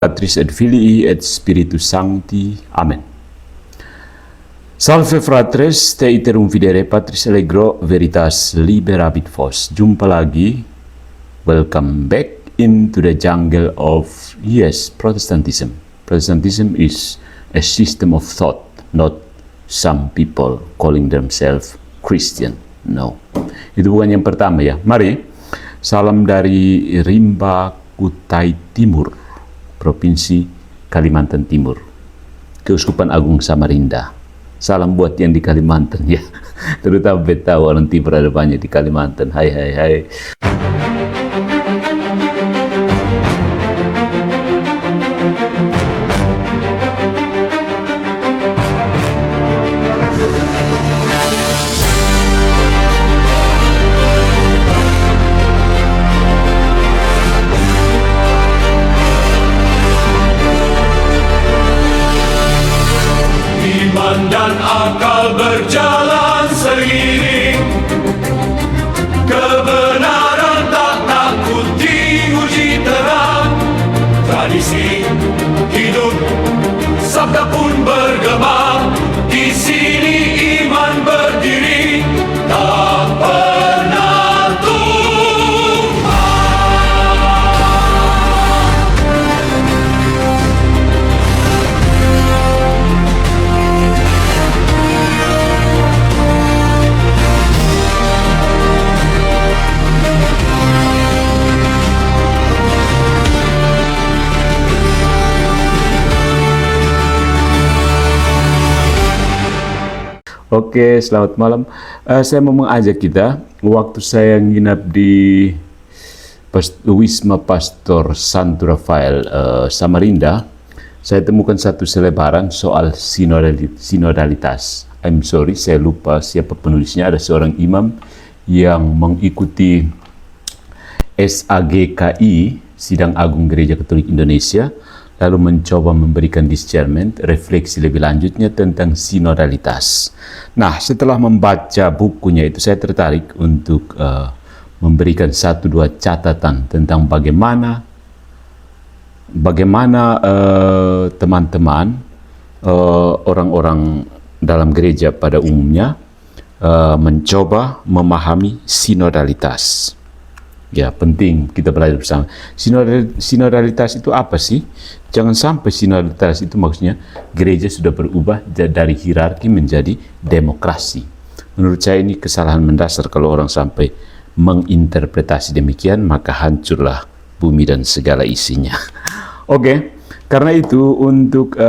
Patris et Filii et Spiritus Sancti. Amen. Salve fratres, te iterum videre Patris allegro veritas liberabit vos. Jumpa lagi. Welcome back into the jungle of, Protestantism. Protestantism is a system of thought, not some people calling themselves Christian. No. Itu bukan yang pertama ya. Mari, salam dari Rimba Kutai Timur, Provinsi Kalimantan Timur, Keuskupan Agung Samarinda. Salam buat yang di Kalimantan ya, terutama beta orang timur ada banyak di Kalimantan. Hai hai hai. Dan akal berjalan seiring, kebenaran tak takuti uji terang. Tradisi hidup, sabda pun bergema. Di sini iman berdiri, tak pernah tumpah. Oke, selamat malam. Saya mau mengajak kita, waktu saya nginap di Wisma Pastor Santo Rafael Samarinda, saya temukan satu selebaran soal sinodalitas. I'm sorry, saya lupa siapa penulisnya. Ada seorang imam yang mengikuti SAGKI, Sidang Agung Gereja Katolik Indonesia, lalu mencoba memberikan discernment, refleksi lebih lanjutnya tentang sinodalitas. Nah, setelah membaca bukunya itu, saya tertarik untuk memberikan 1-2 catatan tentang bagaimana teman-teman, orang-orang dalam gereja pada umumnya mencoba memahami sinodalitas. Ya, penting kita belajar bersama. Sinodalitas itu apa sih? Jangan sampai sinodalitas itu maksudnya gereja sudah berubah dari hierarki menjadi demokrasi. Menurut saya ini kesalahan mendasar kalau orang sampai menginterpretasi demikian, maka hancurlah bumi dan segala isinya. Oke, karena itu untuk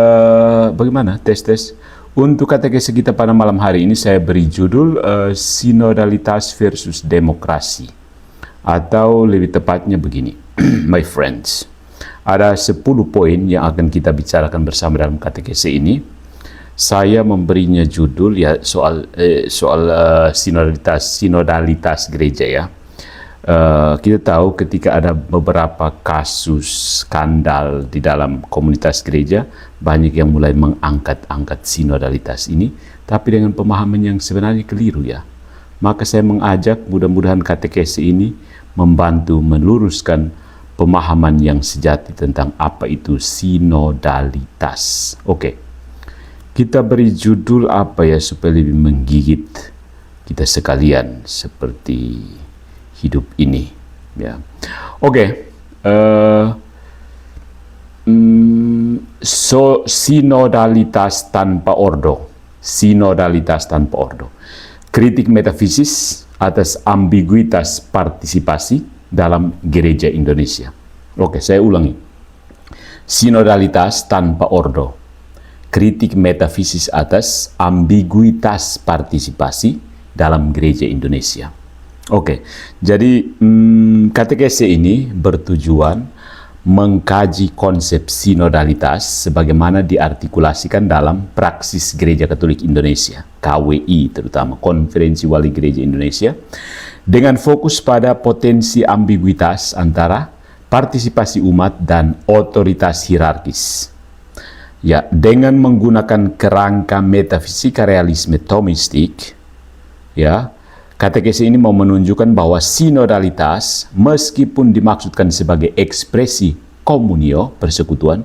bagaimana tes untuk katekese kita pada malam hari ini saya beri judul sinodalitas versus demokrasi. Atau lebih tepatnya begini, my friends, ada 10 poin yang akan kita bicarakan bersama dalam katekese ini. Saya memberinya judul ya soal sinodalitas gereja ya. Kita tahu ketika ada beberapa kasus skandal di dalam komunitas gereja, banyak yang mulai mengangkat sinodalitas ini, tapi dengan pemahaman yang sebenarnya keliru ya. Maka saya mengajak mudah-mudahan katekese ini membantu meluruskan pemahaman yang sejati tentang apa itu sinodalitas. Oke, kita beri judul apa ya supaya lebih menggigit kita sekalian seperti hidup ini. Ya, oke. Sinodalitas tanpa ordo. Sinodalitas tanpa ordo. Kritik metafisis atas ambiguitas partisipasi dalam gereja Indonesia. Oke, saya ulangi. Sinodalitas tanpa ordo. Kritik metafisis atas ambiguitas partisipasi dalam gereja Indonesia. Oke, jadi katekese ini bertujuan mengkaji konsep sinodalitas sebagaimana diartikulasikan dalam praksis Gereja Katolik Indonesia, KWI terutama, Konferensi Wali Gereja Indonesia, dengan fokus pada potensi ambiguitas antara partisipasi umat dan otoritas hierarkis. Ya, dengan menggunakan kerangka metafisika realisme Thomistik, ya, Katekese ini mau menunjukkan bahwa sinodalitas meskipun dimaksudkan sebagai ekspresi komunio, persekutuan,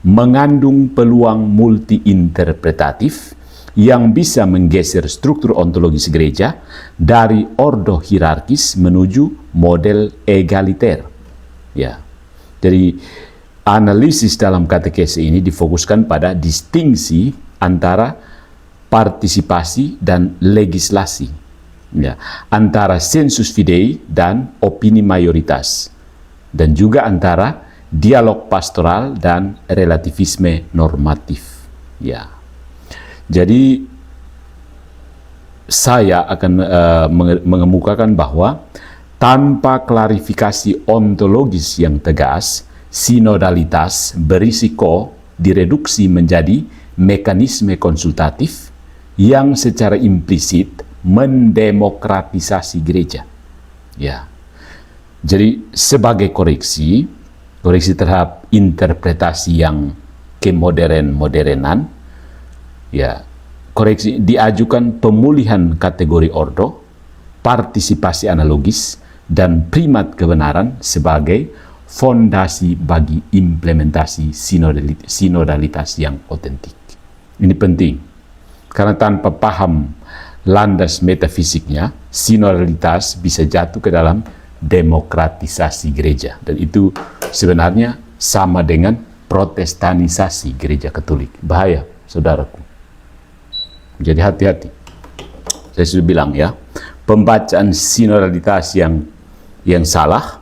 mengandung peluang multi-interpretatif yang bisa menggeser struktur ontologis gereja dari ordo hierarkis menuju model egaliter. Ya. Jadi analisis dalam katekese ini difokuskan pada distingsi antara partisipasi dan legislasi. Ya, antara sensus fidei dan opini mayoritas. Dan juga antara dialog pastoral dan relativisme normatif. Ya. Jadi saya akan mengemukakan bahwa tanpa klarifikasi ontologis yang tegas, sinodalitas berisiko direduksi menjadi mekanisme konsultatif yang secara implisit mendemokratisasi gereja. Ya. Jadi sebagai koreksi terhadap interpretasi yang kemodern-modernan, ya, koreksi diajukan pemulihan kategori ordo, partisipasi analogis, dan primat kebenaran sebagai fondasi bagi implementasi sinodalitas yang otentik. Ini penting, karena tanpa paham landas metafisiknya, sinodalitas bisa jatuh ke dalam demokratisasi gereja. Dan itu sebenarnya sama dengan protestanisasi gereja Katolik. Bahaya, saudaraku. Jadi hati-hati. Saya sudah bilang ya, pembacaan sinodalitas yang salah,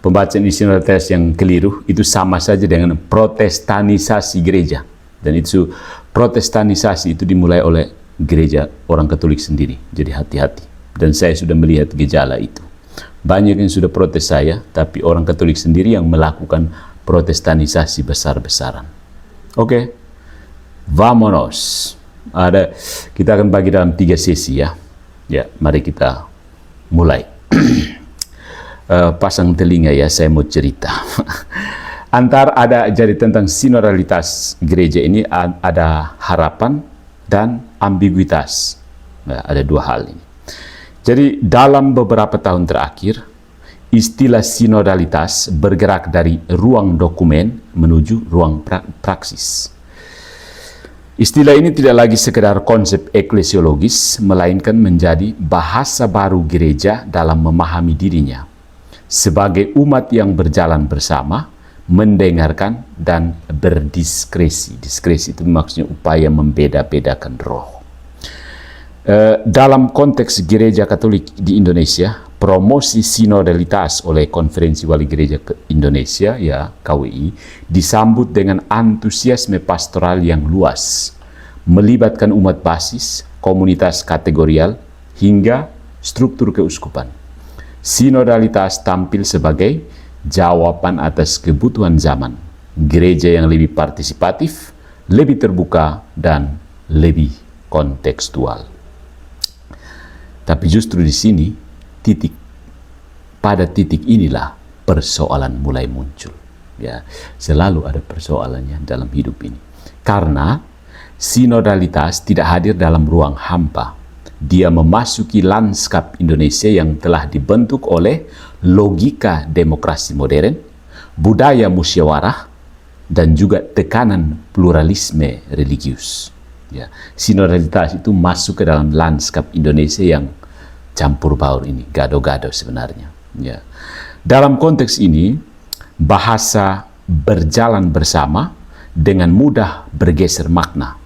pembacaan sinodalitas yang keliru, itu sama saja dengan protestanisasi gereja. Dan itu protestanisasi itu dimulai oleh gereja orang Katolik sendiri. Jadi hati-hati. Dan saya sudah melihat gejala itu. Banyak yang sudah protes saya, tapi orang Katolik sendiri yang melakukan protestanisasi besar-besaran. Oke, vamonos. Kita akan bagi dalam 3 sesi ya. Ya, mari kita mulai. Pasang telinga ya, saya mau cerita. Jadi tentang sinodalitas gereja ini ada harapan dan ambiguitas. Nah, ada 2 hal ini. Jadi dalam beberapa tahun terakhir, istilah sinodalitas bergerak dari ruang dokumen menuju ruang praksis. Istilah ini tidak lagi sekedar konsep eklesiologis, melainkan menjadi bahasa baru gereja dalam memahami dirinya sebagai umat yang berjalan bersama, mendengarkan, dan berdiskresi. Diskresi itu maksudnya upaya membeda-bedakan roh. Dalam konteks gereja Katolik di Indonesia, promosi sinodalitas oleh Konferensi Wali Gereja Indonesia, ya KWI, disambut dengan antusiasme pastoral yang luas, melibatkan umat basis, komunitas kategorial, hingga struktur keuskupan. Sinodalitas tampil sebagai jawaban atas kebutuhan zaman, gereja yang lebih partisipatif, lebih terbuka, dan lebih kontekstual. Tapi justru di sini, pada titik inilah persoalan mulai muncul. Ya, selalu ada persoalannya dalam hidup ini. Karena sinodalitas tidak hadir dalam ruang hampa. Dia memasuki lanskap Indonesia yang telah dibentuk oleh logika demokrasi modern, budaya musyawarah, dan juga tekanan pluralisme religius. Ya, sinodalitas itu masuk ke dalam lanskap Indonesia yang campur baur ini, gado-gado sebenarnya. Ya. Dalam konteks ini, bahasa berjalan bersama dengan mudah bergeser makna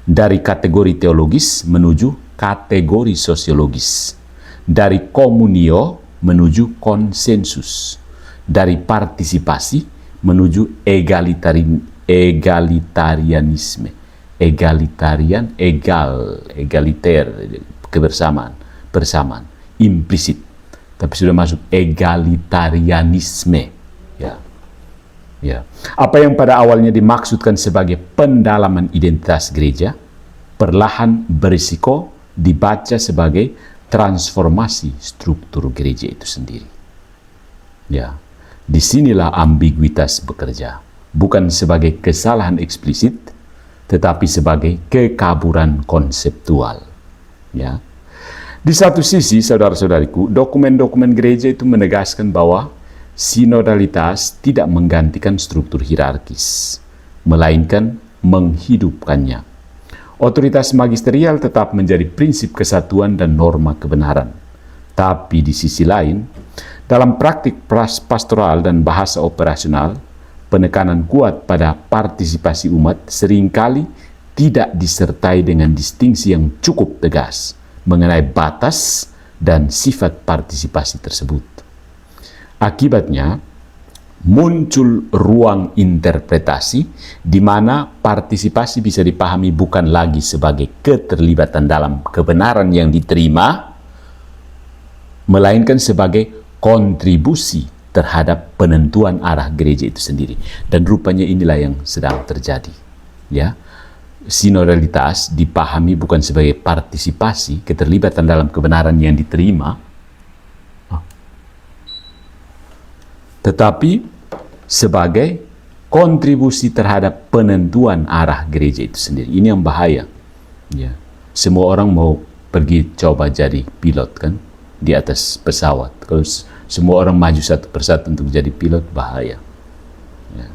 dari kategori teologis menuju kategori sosiologis, dari komunio menuju konsensus, dari partisipasi menuju egalitarianisme, egaliter, kebersamaan, implisit, tapi sudah masuk egalitarianisme. Ya. Ya. Apa yang pada awalnya dimaksudkan sebagai pendalaman identitas gereja, perlahan berisiko dibaca sebagai transformasi struktur gereja itu sendiri. Ya, disinilah ambiguitas bekerja, bukan sebagai kesalahan eksplisit, tetapi sebagai kekaburan konseptual. Ya, di satu sisi, saudara-saudariku, dokumen-dokumen gereja itu menegaskan bahwa sinodalitas tidak menggantikan struktur hierarkis, melainkan menghidupkannya. Otoritas magisterial tetap menjadi prinsip kesatuan dan norma kebenaran. Tapi di sisi lain, dalam praktik pastoral dan bahasa operasional, penekanan kuat pada partisipasi umat seringkali tidak disertai dengan distingsi yang cukup tegas mengenai batas dan sifat partisipasi tersebut. Akibatnya, muncul ruang interpretasi di mana partisipasi bisa dipahami bukan lagi sebagai keterlibatan dalam kebenaran yang diterima, melainkan sebagai kontribusi terhadap penentuan arah gereja itu sendiri. Dan rupanya inilah yang sedang terjadi. Ya, sinodalitas dipahami bukan sebagai partisipasi, keterlibatan dalam kebenaran yang diterima, tetapi sebagai kontribusi terhadap penentuan arah gereja itu sendiri. Ini yang bahaya. Ya, semua orang mau pergi coba jadi pilot kan di atas pesawat. Kalau semua orang maju satu persatu untuk jadi pilot, bahaya. Ya.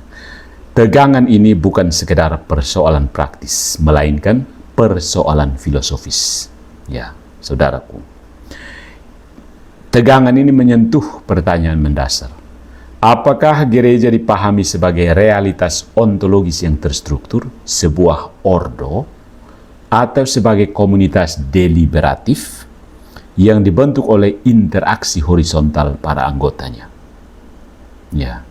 Tegangan ini bukan sekedar persoalan praktis, melainkan persoalan filosofis. Ya, saudaraku. Tegangan ini menyentuh pertanyaan mendasar. Apakah gereja dipahami sebagai realitas ontologis yang terstruktur, sebuah ordo, atau sebagai komunitas deliberatif yang dibentuk oleh interaksi horizontal para anggotanya? Ya.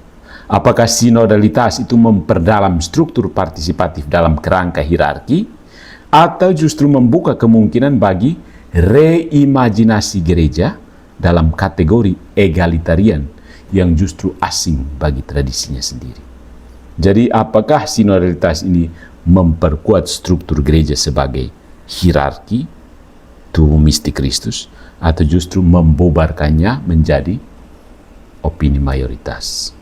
Apakah sinodalitas itu memperdalam struktur partisipatif dalam kerangka hierarki, atau justru membuka kemungkinan bagi reimajinasi gereja dalam kategori egalitarian yang justru asing bagi tradisinya sendiri? Jadi apakah sinodalitas ini memperkuat struktur gereja sebagai hierarki, tubuh mistik Kristus, atau justru membubarkannya menjadi opini mayoritas?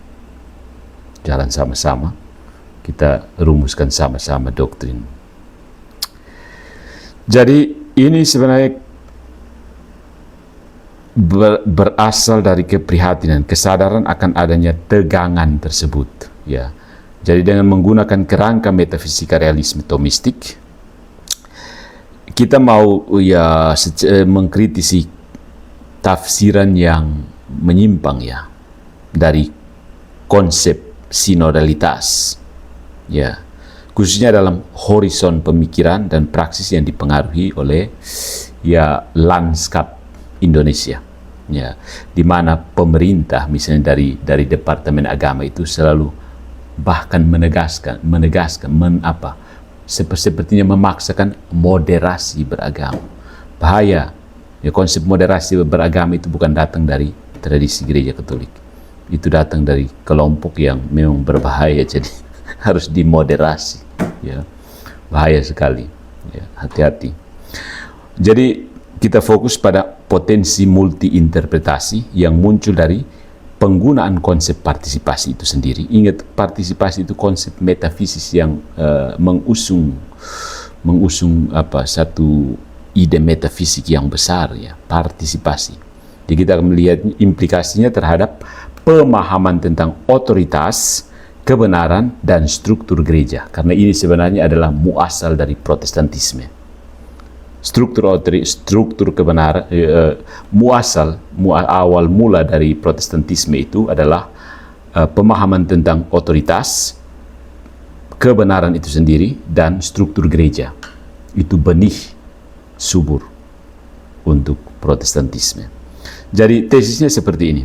Jalan sama-sama, kita rumuskan sama-sama doktrin. Jadi ini sebenarnya berasal dari keprihatinan, kesadaran akan adanya tegangan tersebut. Ya, jadi dengan menggunakan kerangka metafisika realisme tomistik, kita mau ya mengkritisi tafsiran yang menyimpang ya dari konsep sinodalitas, ya, khususnya dalam horizon pemikiran dan praksis yang dipengaruhi oleh ya lanskap Indonesia, ya, di mana pemerintah misalnya dari Departemen Agama itu selalu bahkan menegaskan sepertinya memaksakan moderasi beragama. Bahaya. Ya, konsep moderasi beragama itu bukan datang dari tradisi gereja Katolik. Itu datang dari kelompok yang memang berbahaya, jadi harus dimoderasi. Ya, bahaya sekali. Ya, hati-hati. Jadi kita fokus pada potensi multi-interpretasi yang muncul dari penggunaan konsep partisipasi itu sendiri. Ingat, partisipasi itu konsep metafisis yang mengusung satu ide metafisik yang besar, ya, partisipasi. Jadi kita akan melihat implikasinya terhadap pemahaman tentang otoritas, kebenaran, dan struktur gereja. Karena ini sebenarnya adalah muasal dari Protestantisme. Struktur kebenaran, awal mula dari Protestantisme itu adalah pemahaman tentang otoritas, kebenaran itu sendiri, dan struktur gereja. Itu benih subur untuk Protestantisme. Jadi tesisnya seperti ini.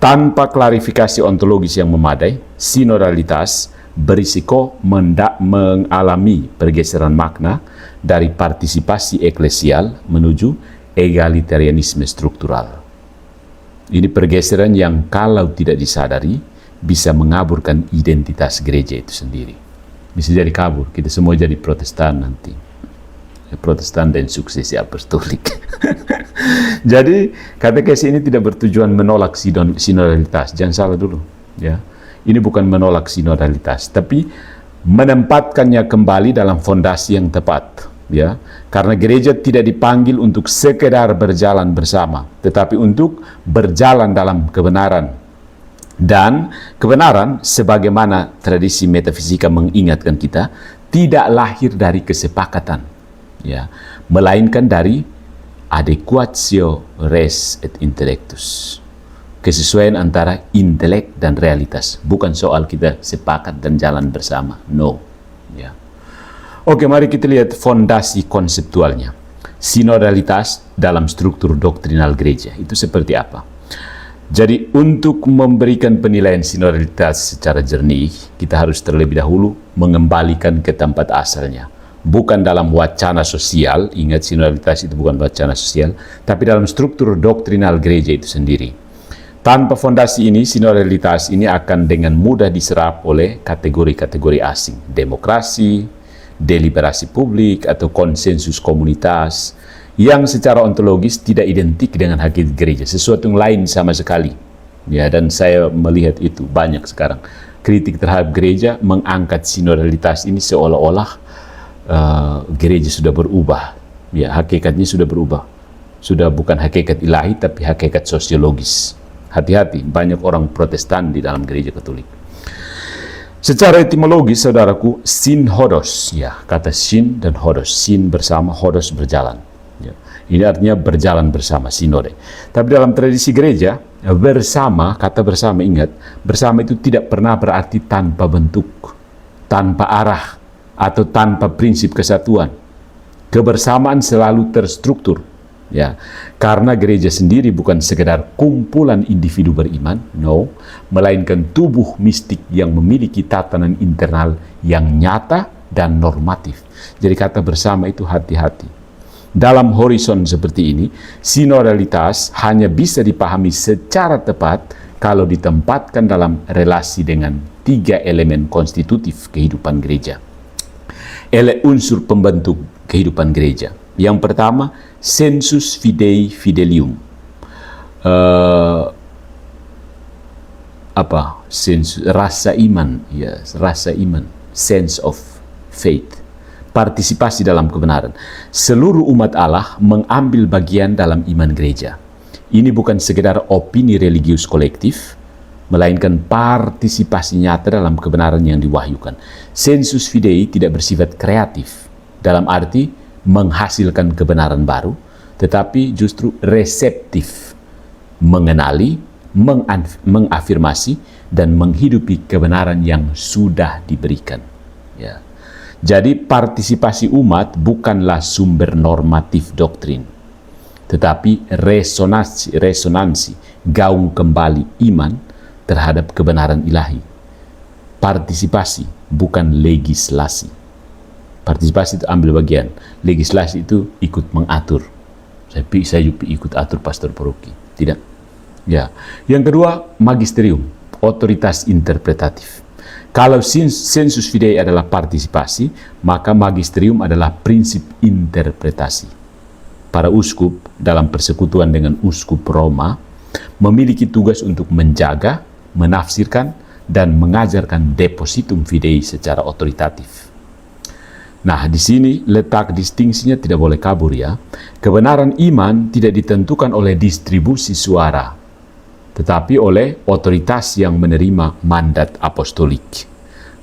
Tanpa klarifikasi ontologis yang memadai, sinodalitas berisiko mengalami pergeseran makna dari partisipasi eklesial menuju egalitarianisme struktural. Ini pergeseran yang kalau tidak disadari bisa mengaburkan identitas gereja itu sendiri. Bisa jadi kabur, kita semua jadi Protestan nanti. Protestan dan suksesi apostolik. Jadi katekesi ini tidak bertujuan menolak sinodalitas. Jangan salah dulu, ya. Ini bukan menolak sinodalitas, tapi menempatkannya kembali dalam fondasi yang tepat, ya. Karena gereja tidak dipanggil untuk sekedar berjalan bersama, tetapi untuk berjalan dalam kebenaran, Dan kebenaran, sebagaimana tradisi metafisika mengingatkan kita, tidak lahir dari kesepakatan, ya, melainkan dari adequatio res et intellectus, kesesuaian antara intelek dan realitas. Bukan soal kita sepakat dan jalan bersama, no. Ya. Oke, mari kita lihat fondasi konseptualnya. Sinodalitas dalam struktur doktrinal gereja itu seperti apa? Jadi untuk memberikan penilaian sinodalitas secara jernih, kita harus terlebih dahulu mengembalikan ke tempat asalnya. Bukan dalam wacana sosial, ingat sinodalitas itu bukan wacana sosial, tapi dalam struktur doktrinal gereja itu sendiri. Tanpa fondasi ini, sinodalitas ini akan dengan mudah diserap oleh kategori-kategori asing. Demokrasi, deliberasi publik, atau konsensus komunitas, yang secara ontologis tidak identik dengan hakikat gereja, sesuatu yang lain sama sekali. Ya, dan saya melihat itu banyak sekarang. Kritik terhadap gereja mengangkat sinodalitas ini seolah-olah gereja sudah berubah. Ya, hakikatnya sudah berubah. Sudah bukan hakikat ilahi, tapi hakikat sosiologis. Hati-hati, banyak orang Protestan di dalam gereja Katolik. Secara etimologis, saudaraku, sin hodos, ya, kata sin dan hodos, sin bersama, hodos berjalan. Ya. Ini artinya berjalan bersama, sinode. Tapi dalam tradisi gereja, bersama, kata bersama, ingat, bersama itu tidak pernah berarti tanpa bentuk, tanpa arah, atau tanpa prinsip kesatuan. Kebersamaan selalu terstruktur. Ya, karena gereja sendiri bukan sekedar kumpulan individu beriman, no, melainkan tubuh mistik yang memiliki tatanan internal yang nyata dan normatif. Jadi kata bersama itu hati-hati. Dalam horizon seperti ini, sinodalitas hanya bisa dipahami secara tepat kalau ditempatkan dalam relasi dengan 3 elemen konstitutif kehidupan gereja. Unsur pembentuk kehidupan gereja. Yang pertama, sensus fidei fidelium. Rasa iman, ya, rasa iman, sense of faith. Partisipasi dalam kebenaran. Seluruh umat Allah mengambil bagian dalam iman gereja. Ini bukan sekedar opini religius kolektif, melainkan partisipasi nyata dalam kebenaran yang diwahyukan. Sensus fidei tidak bersifat kreatif, dalam arti menghasilkan kebenaran baru, tetapi justru reseptif, mengenali, mengafirmasi, dan menghidupi kebenaran yang sudah diberikan. Ya. Jadi partisipasi umat bukanlah sumber normatif doktrin, tetapi resonansi, gaung kembali iman terhadap kebenaran ilahi. Partisipasi bukan legislasi. Partisipasi itu ambil bagian, legislasi itu ikut mengatur. Saya ikut atur pastor paroki, tidak. Ya. Yang kedua, magisterium, otoritas interpretatif. Kalau sensus fidei adalah partisipasi, maka magisterium adalah prinsip interpretasi. Para uskup dalam persekutuan dengan uskup Roma memiliki tugas untuk menjaga, menafsirkan, dan mengajarkan depositum fidei secara otoritatif. Nah, di sini letak distingsinya tidak boleh kabur, ya. Kebenaran iman tidak ditentukan oleh distribusi suara, tetapi oleh otoritas yang menerima mandat apostolik.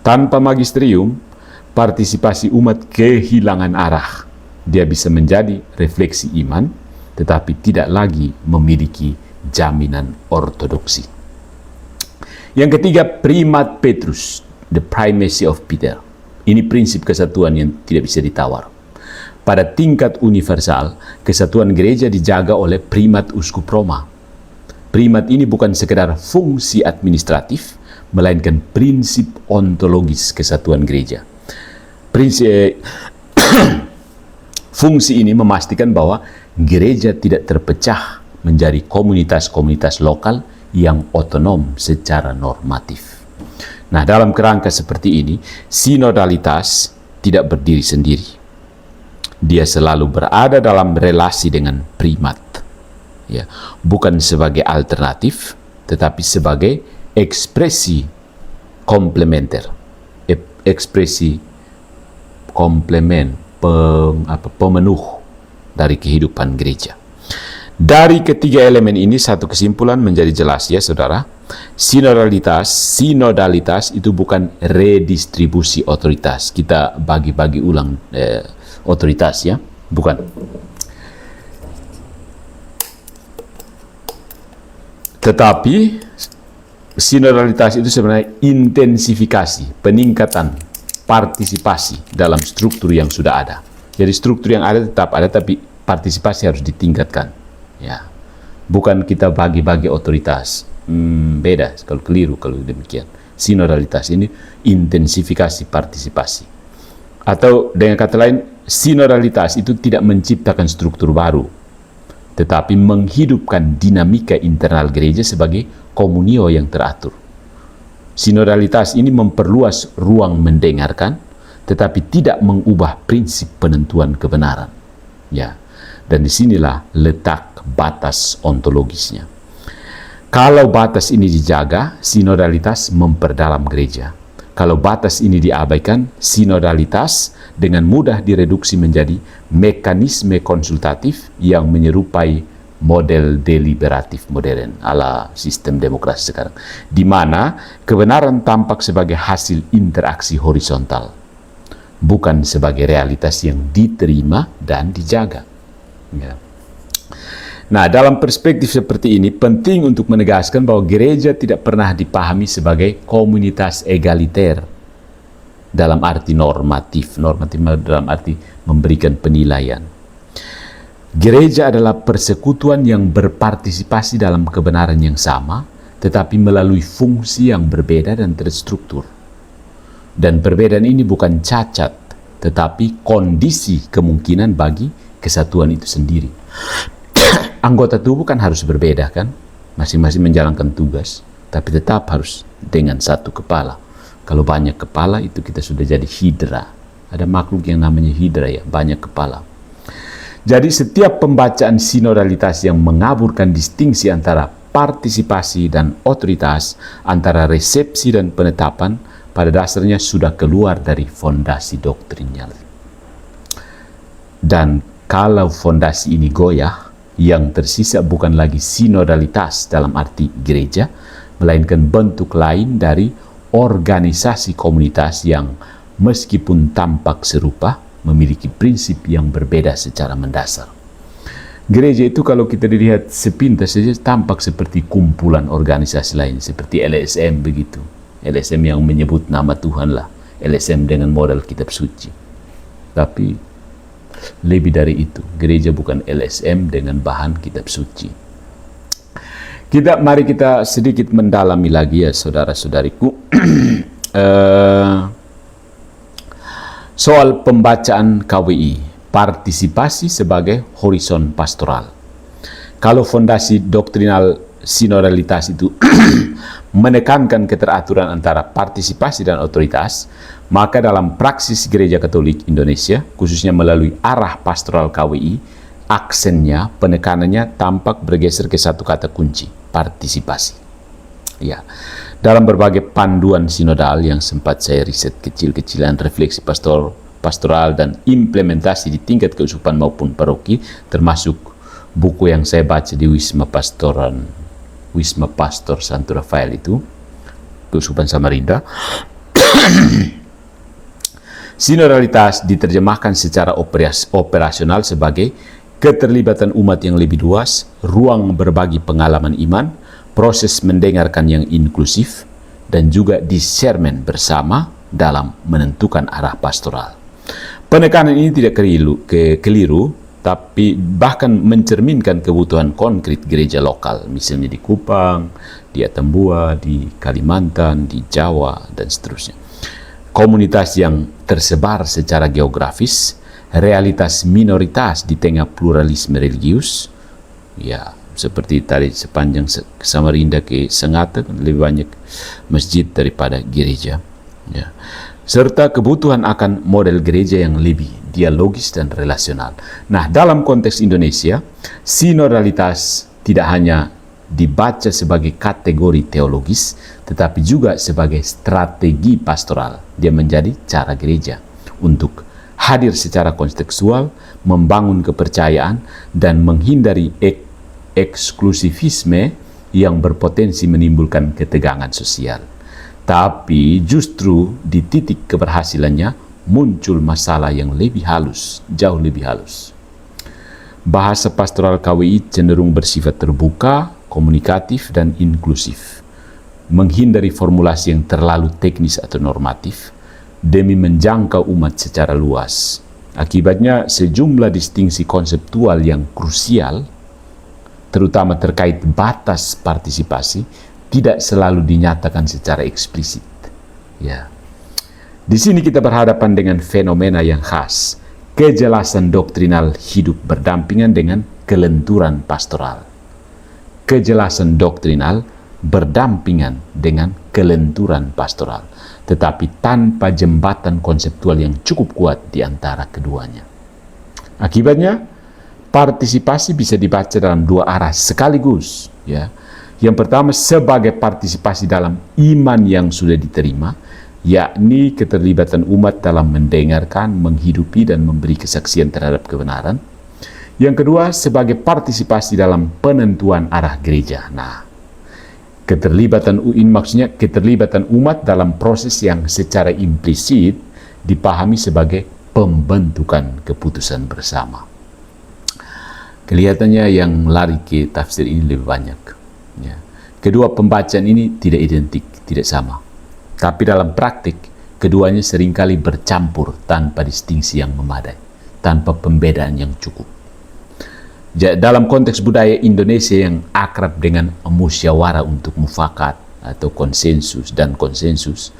Tanpa magisterium, partisipasi umat kehilangan arah. Dia bisa menjadi refleksi iman, tetapi tidak lagi memiliki jaminan ortodoksi. Yang ketiga, primat Petrus, the primacy of Peter. Ini prinsip kesatuan yang tidak bisa ditawar. Pada tingkat universal, kesatuan gereja dijaga oleh primat uskup Roma. Primat ini bukan sekedar fungsi administratif, melainkan prinsip ontologis kesatuan gereja. Fungsi ini memastikan bahwa gereja tidak terpecah menjadi komunitas-komunitas lokal yang otonom secara normatif. Nah, dalam kerangka seperti ini, sinodalitas tidak berdiri sendiri. Dia selalu berada dalam relasi dengan primat. Ya, bukan sebagai alternatif, tetapi sebagai ekspresi komplementer, ekspresi komplement, pemenuh dari kehidupan gereja. Dari ketiga elemen ini satu kesimpulan menjadi jelas ya saudara. Sinodalitas itu bukan redistribusi otoritas. Kita bagi-bagi ulang otoritas ya, bukan. Tetapi sinodalitas itu sebenarnya intensifikasi, peningkatan partisipasi dalam struktur yang sudah ada. Jadi struktur yang ada tetap ada, tapi partisipasi harus ditingkatkan. Ya, bukan kita bagi-bagi otoritas. Beda kalau keliru kalau demikian. Sinodalitas ini intensifikasi partisipasi. Atau dengan kata lain, sinodalitas itu tidak menciptakan struktur baru, tetapi menghidupkan dinamika internal gereja sebagai komunio yang teratur. Sinodalitas ini memperluas ruang mendengarkan, tetapi tidak mengubah prinsip penentuan kebenaran. Ya, dan disinilah letak batas ontologisnya. Kalau batas ini dijaga, sinodalitas memperdalam gereja. Kalau batas ini diabaikan, sinodalitas dengan mudah direduksi menjadi mekanisme konsultatif yang menyerupai model deliberatif modern ala sistem demokrasi sekarang, di mana kebenaran tampak sebagai hasil interaksi horizontal, bukan sebagai realitas yang diterima dan dijaga. Ya. Nah, dalam perspektif seperti ini, penting untuk menegaskan bahwa gereja tidak pernah dipahami sebagai komunitas egaliter dalam arti normatif dalam arti memberikan penilaian. Gereja adalah persekutuan yang berpartisipasi dalam kebenaran yang sama, tetapi melalui fungsi yang berbeda dan terstruktur. Dan perbedaan ini bukan cacat, tetapi kondisi kemungkinan bagi kesatuan itu sendiri. Anggota tubuh kan harus berbeda kan, masing-masing menjalankan tugas, tapi tetap harus dengan satu kepala. Kalau banyak kepala itu kita sudah jadi hidra. Ada makhluk yang namanya hidra ya, banyak kepala. Jadi setiap pembacaan sinodalitas yang mengaburkan distingsi antara partisipasi dan otoritas, antara resepsi dan penetapan, pada dasarnya sudah keluar dari fondasi doktrinal. Dan kalau fondasi ini goyah, yang tersisa bukan lagi sinodalitas dalam arti gereja, melainkan bentuk lain dari organisasi komunitas yang meskipun tampak serupa, memiliki prinsip yang berbeda secara mendasar. Gereja itu kalau kita dilihat sepintas saja tampak seperti kumpulan organisasi lain, seperti LSM begitu. LSM yang menyebut nama Tuhan lah, LSM dengan modal kitab suci. Tapi lebih dari itu, gereja bukan LSM dengan bahan kitab suci. Mari kita sedikit mendalami lagi ya saudara-saudariku. Soal pembacaan KWI, partisipasi sebagai horizon pastoral. Kalau fondasi doktrinal sinodalitas itu menekankan keteraturan antara partisipasi dan otoritas, maka dalam praksis Gereja Katolik Indonesia, khususnya melalui arah pastoral KWI, aksennya, penekanannya tampak bergeser ke satu kata kunci, partisipasi. Ya, dalam berbagai panduan sinodal yang sempat saya riset kecil-kecilan, refleksi pastoral dan implementasi di tingkat keuskupan maupun paroki, termasuk buku yang saya baca di Wisma Pastor Santo Rafael itu, Keuskupan Samarinda. Sinodalitas diterjemahkan secara operasional sebagai keterlibatan umat yang lebih luas, ruang berbagi pengalaman iman, proses mendengarkan yang inklusif, dan juga discernment bersama dalam menentukan arah pastoral. Penekanan ini tidak keliru, tapi bahkan mencerminkan kebutuhan konkret gereja lokal, misalnya di Kupang, di Atambua, di Kalimantan, di Jawa, dan seterusnya. Komunitas yang tersebar secara geografis, realitas minoritas di tengah pluralisme religius, ya seperti tadi sepanjang Samarinda ke Sangatta lebih banyak masjid daripada gereja, ya. Serta kebutuhan akan model gereja yang lebih dialogis dan relasional. Nah, dalam konteks Indonesia, sinodalitas tidak hanya dibaca sebagai kategori teologis, tetapi juga sebagai strategi pastoral. Dia menjadi cara gereja untuk hadir secara kontekstual, membangun kepercayaan, dan menghindari eksklusivisme yang berpotensi menimbulkan ketegangan sosial. Tapi justru di titik keberhasilannya muncul masalah yang lebih halus, jauh lebih halus. Bahasa pastoral KWI cenderung bersifat terbuka, komunikatif, dan inklusif, menghindari formulasi yang terlalu teknis atau normatif demi menjangkau umat secara luas. Akibatnya sejumlah distingsi konseptual yang krusial, terutama terkait batas partisipasi, tidak selalu dinyatakan secara eksplisit. Ya. Di sini kita berhadapan dengan fenomena yang khas, kejelasan doktrinal hidup berdampingan dengan kelenturan pastoral. Kejelasan doktrinal berdampingan dengan kelenturan pastoral, tetapi tanpa jembatan konseptual yang cukup kuat di antara keduanya. Akibatnya, partisipasi bisa dibaca dalam dua arah sekaligus. Ya. Yang pertama, sebagai partisipasi dalam iman yang sudah diterima, yakni keterlibatan umat dalam mendengarkan, menghidupi, dan memberi kesaksian terhadap kebenaran. Yang kedua, sebagai partisipasi dalam penentuan arah gereja. Nah, keterlibatan maksudnya keterlibatan umat dalam proses yang secara implisit dipahami sebagai pembentukan keputusan bersama. Kelihatannya yang lari ke tafsir ini lebih banyak. Ya. Kedua pembacaan ini tidak identik, tidak sama. Tapi dalam praktik, keduanya seringkali bercampur tanpa distingsi yang memadai, tanpa pembedaan yang cukup. Dalam konteks budaya Indonesia yang akrab dengan musyawarah untuk mufakat atau konsensus dan konsensus,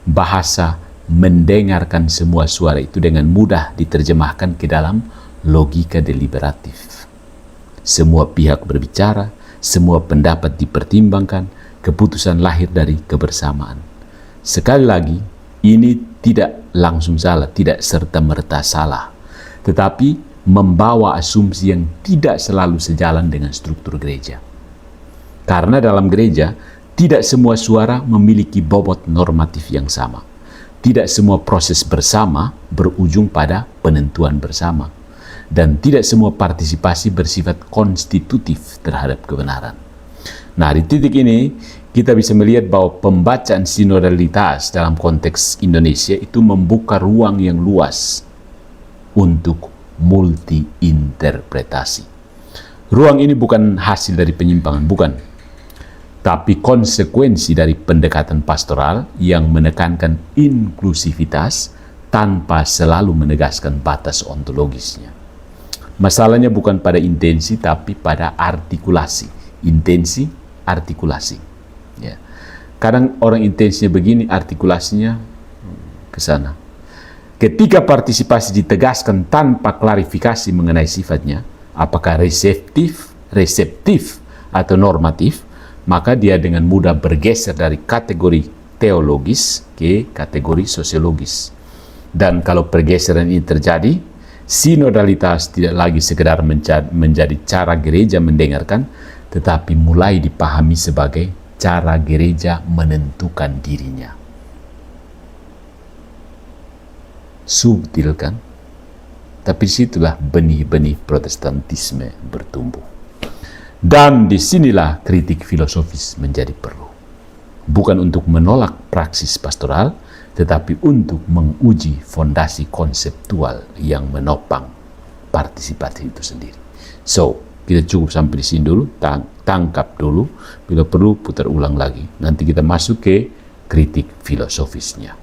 bahasa mendengarkan semua suara itu dengan mudah diterjemahkan ke dalam logika deliberatif. Semua pihak berbicara, semua pendapat dipertimbangkan, keputusan lahir dari kebersamaan. Sekali lagi, ini tidak langsung salah, tidak serta-merta salah, tetapi membawa asumsi yang tidak selalu sejalan dengan struktur gereja. Karena dalam gereja, tidak semua suara memiliki bobot normatif yang sama. Tidak semua proses bersama berujung pada penentuan bersama. Dan tidak semua partisipasi bersifat konstitutif terhadap kebenaran. Nah, di titik ini, kita bisa melihat bahwa pembacaan sinodalitas dalam konteks Indonesia itu membuka ruang yang luas untuk multi-interpretasi. Ruang ini bukan hasil dari penyimpangan, bukan. Tapi konsekuensi dari pendekatan pastoral yang menekankan inklusivitas tanpa selalu menegaskan batas ontologisnya. Masalahnya bukan pada intensi, tapi pada artikulasi. Intensi, artikulasi. Ya. Kadang orang intensinya begini, artikulasinya ke sana. Ketika partisipasi ditegaskan tanpa klarifikasi mengenai sifatnya, apakah reseptif atau normatif, maka dia dengan mudah bergeser dari kategori teologis ke kategori sosiologis. Dan kalau pergeseran ini terjadi, sinodalitas tidak lagi sekedar menjadi cara gereja mendengarkan, tetapi mulai dipahami sebagai cara gereja menentukan dirinya. Subtil kan? Tapi situlah benih-benih Protestantisme bertumbuh. Dan disinilah kritik filosofis menjadi perlu. Bukan untuk menolak praksis pastoral, tetapi untuk menguji fondasi konseptual yang menopang partisipasi itu sendiri. So, kita cukup sampai di sini dulu, tangkap dulu, bila perlu putar ulang lagi. Nanti kita masuk ke kritik filosofisnya.